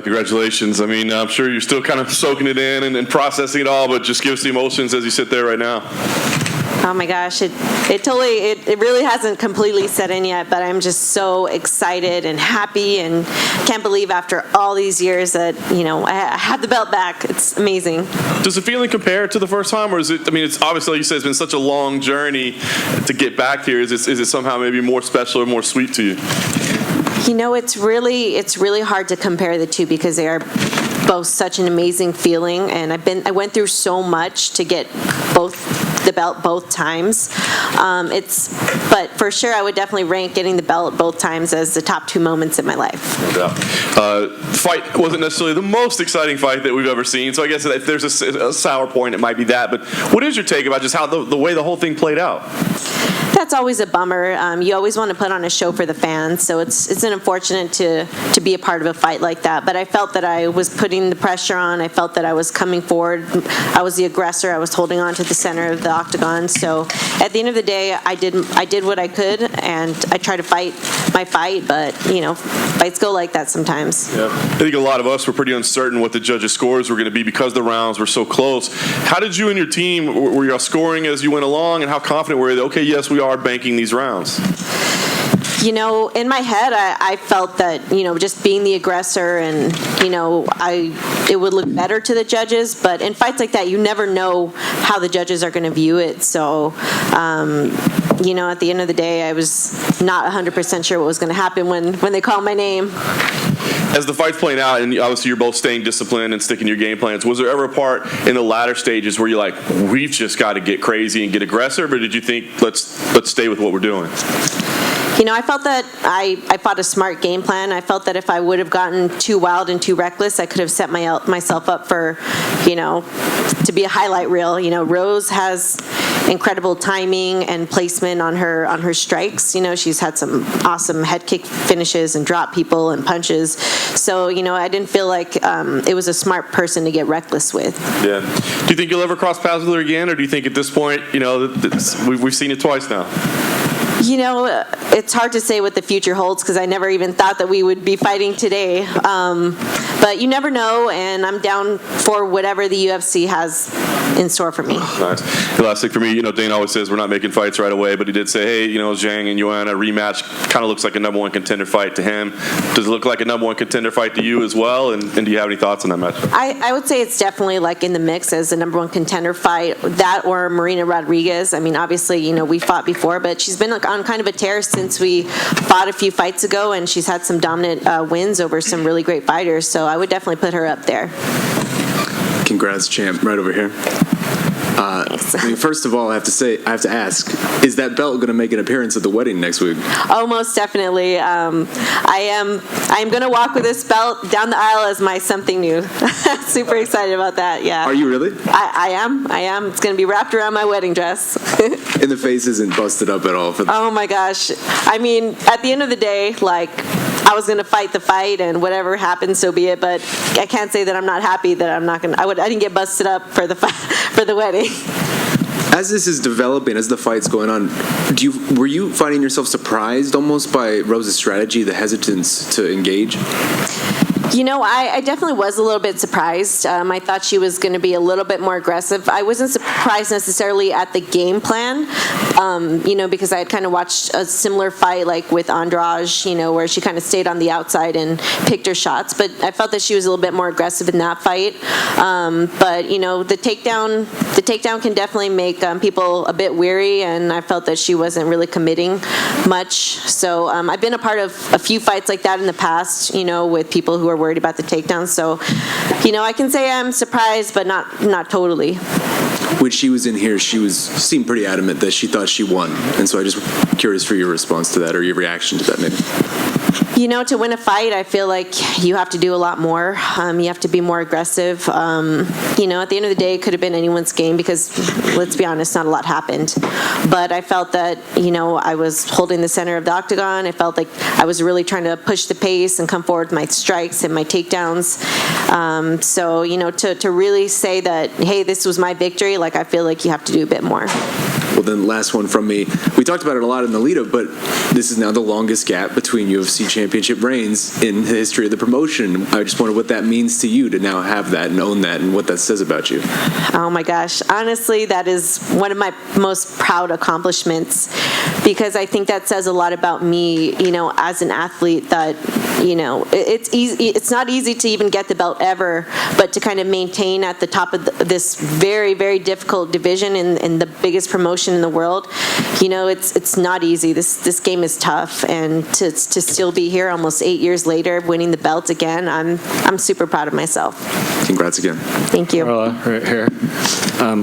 Congratulations. I mean, I'm sure you're still kind of soaking it in and processing it all, but just give us the emotions as you sit there right now. Oh my gosh, it really hasn't completely set in yet, but I'm just so excited and happy and can't believe after all these years that, I have the belt back. It's amazing. Does the feeling compare to the first time, or is it, it's obviously, like you said, it's been such a long journey to get back here. Is it somehow maybe more special or more sweet to you? It's really hard to compare the two because they are both such an amazing feeling, and I went through so much to get the belt both times. But for sure, I would definitely rank getting the belt both times as the top two moments in my life. Yeah. Fight wasn't necessarily the most exciting fight that we've ever seen, so I guess if there's a sour point, it might be that. But what is your take about just how the way the whole thing played out? That's always a bummer. You always want to put on a show for the fans, so it's unfortunate to be a part of a fight like that. But I felt that I was putting the pressure on. I felt that I was coming forward. I was the aggressor. I was holding on to the center of the octagon. So at the end of the day, I did what I could, and I tried to fight my fight. But fights go like that sometimes. Yeah. I think a lot of us were pretty uncertain what the judges' scores were going to be because the rounds were so close. How did you and your team, were you scoring as you went along, and how confident were you that, okay, yes, we are banking these rounds? In my head, I felt that, just being the aggressor and, it would look better to the judges. But in fights like that, you never know how the judges are going to view it. So, at the end of the day, I was not 100% sure what was going to happen when they called my name. As the fight's playing out, and obviously you're both staying disciplined and sticking to your game plans, was there ever a part in the latter stages where you're like, we've just got to get crazy and get aggressive, or did you think, let's stay with what we're doing? I felt that I fought a smart game plan. I felt that if I would have gotten too wild and too reckless, I could have set myself up for, to be a highlight reel. Rose has incredible timing and placement on her strikes. She's had some awesome head kick finishes and drop people and punches. So, I didn't feel like it was a smart person to get reckless with. Yeah. Do you think you'll ever cross paths with her again, or do you think at this point, we've seen it twice now? It's hard to say what the future holds because I never even thought that we would be fighting today. But you never know, and I'm down for whatever the UFC has in store for me. Nice. The last thing for me, Dana always says we're not making fights right away, but he did say, hey, Zhang and Joanna rematch kind of looks like a number one contender fight to him. Does it look like a number one contender fight to you as well? And do you have any thoughts on that match? I would say it's definitely like in the mix as a number one contender fight. That or Marina Rodriguez. I mean, obviously, we fought before, but she's been on kind of a tear since we fought a few fights ago, and she's had some dominant wins over some really great fighters. So I would definitely put her up there. Congrats, champ, right over here. First of all, I have to ask, is that belt going to make an appearance at the wedding next week? Oh, most definitely. I am going to walk with this belt down the aisle as my something new. Super excited about that, yeah. Are you really? I am. It's going to be wrapped around my wedding dress. And the face isn't busted up at all? Oh, my gosh. I mean, at the end of the day, I was going to fight the fight, and whatever happens, so be it. But I can't say that I'm not happy that I'm not going to. I didn't get busted up for the wedding. As this is developing, as the fight's going on, were you finding yourself surprised almost by Rose's strategy, the hesitance to engage? I definitely was a little bit surprised. I thought she was going to be a little bit more aggressive. I wasn't surprised necessarily at the game plan, because I had kind of watched a similar fight like with Andrade, where she kind of stayed on the outside and picked her shots. But I felt that she was a little bit more aggressive in that fight. But the takedown can definitely make people a bit weary, and I felt that she wasn't really committing much. So I've been a part of a few fights like that in the past, with people who are worried about the takedown. So, I can say I'm surprised, but not totally. When she was in here, she seemed pretty adamant that she thought she won. And so I'm just curious for your response to that, or your reaction to that maybe. To win a fight, I feel like you have to do a lot more. You have to be more aggressive. At the end of the day, it could have been anyone's game because, let's be honest, not a lot happened. But I felt that, I was holding the center of the octagon. I felt like I was really trying to push the pace and come forward with my strikes and my takedowns. To really say that, hey, this was my victory, I feel like you have to do a bit more. Well, then last one from me. We talked about it a lot in the lead-up, but this is now the longest gap between UFC championship reigns in the history of the promotion. I just wonder what that means to you to now have that and own that and what that says about you. Oh my gosh. Honestly, that is one of my most proud accomplishments, because I think that says a lot about me, as an athlete, that, it's easy. It's not easy to even get the belt ever, but to kind of maintain at the top of this very, very difficult division in the biggest promotion in the world, it's not easy. This game is tough, and to still be here almost 8 years later, winning the belt again, I'm super proud of myself. Congrats again. Thank you. Carla, right here.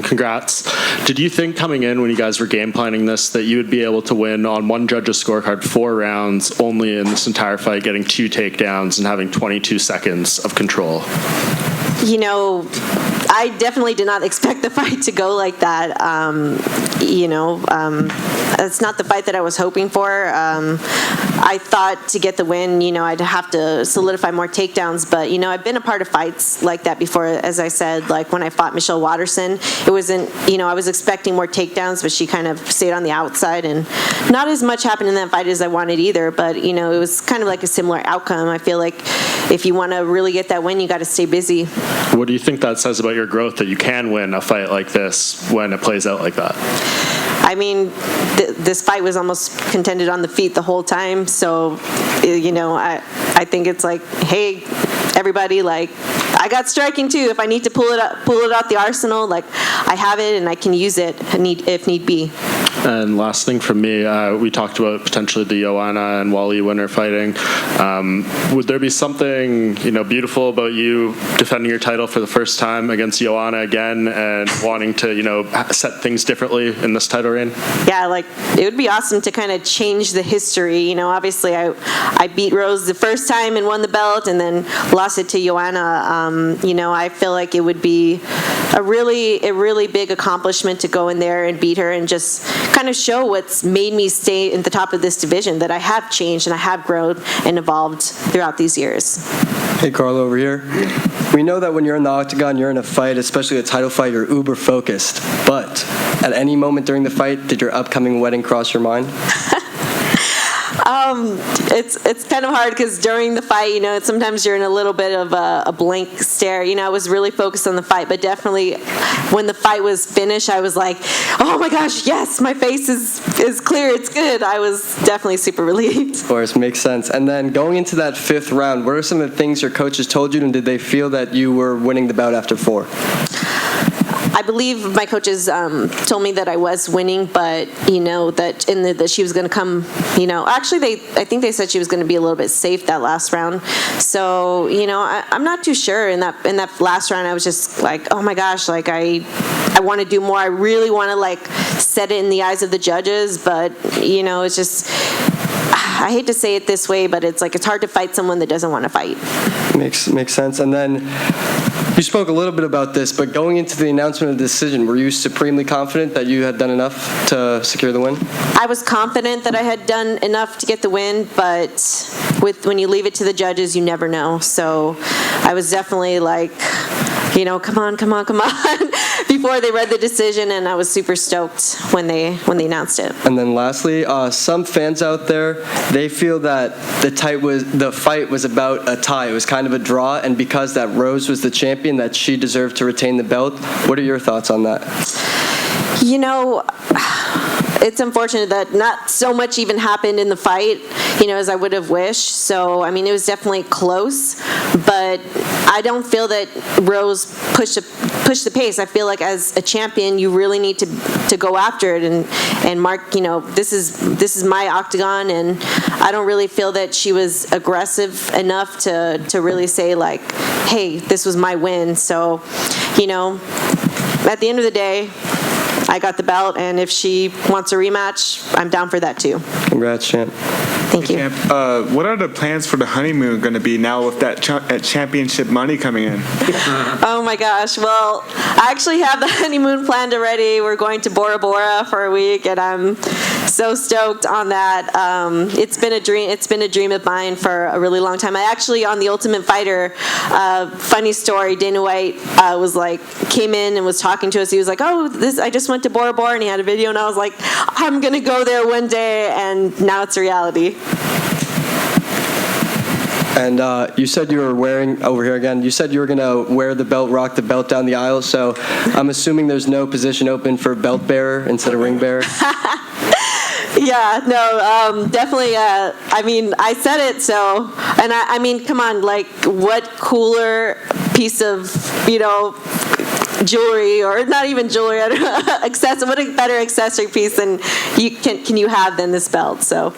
Congrats. Did you think coming in when you guys were game planning this that you would be able to win on one judge's scorecard 4 rounds only in this entire fight, getting 2 takedowns and having 22 seconds of control? I definitely did not expect the fight to go like that. It's not the fight that I was hoping for. I thought to get the win, I'd have to solidify more takedowns. But, I've been a part of fights like that before. As I said, like when I fought Michelle Watterson, it wasn't, I was expecting more takedowns, but she kind of stayed on the outside. And not as much happened in that fight as I wanted either. But, it was kind of like a similar outcome. I feel like if you want to really get that win, you got to stay busy. What do you think that says about your growth, that you can win a fight like this when it plays out like that? I mean, this fight was almost contended on the feet the whole time. So, I think it's like, hey, everybody, like, I got striking too. If I need to pull it out the arsenal, like, I have it and I can use it if need be. And last thing from me, we talked about potentially the Joanna and Wally winner fighting. Would there be something beautiful about you defending your title for the first time against Joanna again and wanting to set things differently in this title reign? Yeah, like it would be awesome to kind of change the history. Obviously I beat Rose the first time and won the belt, and then lost it to Joanna. I feel like it would be a really big accomplishment to go in there and beat her and just kind of show what's made me stay in the top of this division, that I have changed and I have grown and evolved throughout these years. Hey, Carla, over here. We know that when you're in the octagon, you're in a fight, especially a title fight, you're uber focused. But at any moment during the fight, did your upcoming wedding cross your mind? It's kind of hard because during the fight, sometimes you're in a little bit of a blank stare. I was really focused on the fight, but definitely when the fight was finished, I was like, oh my gosh, yes, my face is clear, it's good. I was definitely super relieved. Of course, makes sense. And then going into that 5th round, what are some of the things your coaches told you, and did they feel that you were winning the bout after 4? I believe my coaches told me that I was winning, but that that she was going to come. Actually, I think they said she was going to be a little bit safe that last round. So I'm not too sure. In that last round, I was just like, oh my gosh, like I want to do more. I really want to like set it in the eyes of the judges, but it's just. I hate to say it this way, but it's hard to fight someone that doesn't want to fight. Makes sense. And then you spoke a little bit about this, but going into the announcement of the decision, were you supremely confident that you had done enough to secure the win? I was confident that I had done enough to get the win, but when you leave it to the judges, you never know. So I was definitely like, come on, before they read the decision, and I was super stoked when they announced it. And then lastly, some fans out there, they feel that the fight was about a tie. It was kind of a draw, and because that Rose was the champion, that she deserved to retain the belt. What are your thoughts on that? It's unfortunate that not so much even happened in the fight, as I would have wished. So, it was definitely close, but I don't feel that Rose pushed the pace. I feel like as a champion, you really need to go after it and mark, this is my octagon, and I don't really feel that she was aggressive enough to really say like, hey, this was my win. So, at the end of the day, I got the belt, and if she wants a rematch, I'm down for that too. Congrats, champ. Thank you. What are the plans for the honeymoon going to be now with that championship money coming in? Oh my gosh. Well, I actually have the honeymoon planned already. We're going to Bora Bora for a week, and I'm So stoked on that. It's been a dream. It's been a dream of mine for a really long time. I actually, on the Ultimate Fighter, funny story, Dana White came in and was talking to us. He was like, "Oh, I just went to Bora Bora," and he had a video, and I was like, "I'm gonna go there one day," and now it's a reality. And you said you were wearing, over here again, you said you were going to wear the belt, rock the belt down the aisle, so I'm assuming there's no position open for belt bearer instead of ring bearer? Yeah, no, definitely. I mean, I said it, so, and I mean, come on, like, what cooler piece of, jewelry, or not even jewelry, I don't know, accessory, what a better accessory piece than can you have than this belt, so.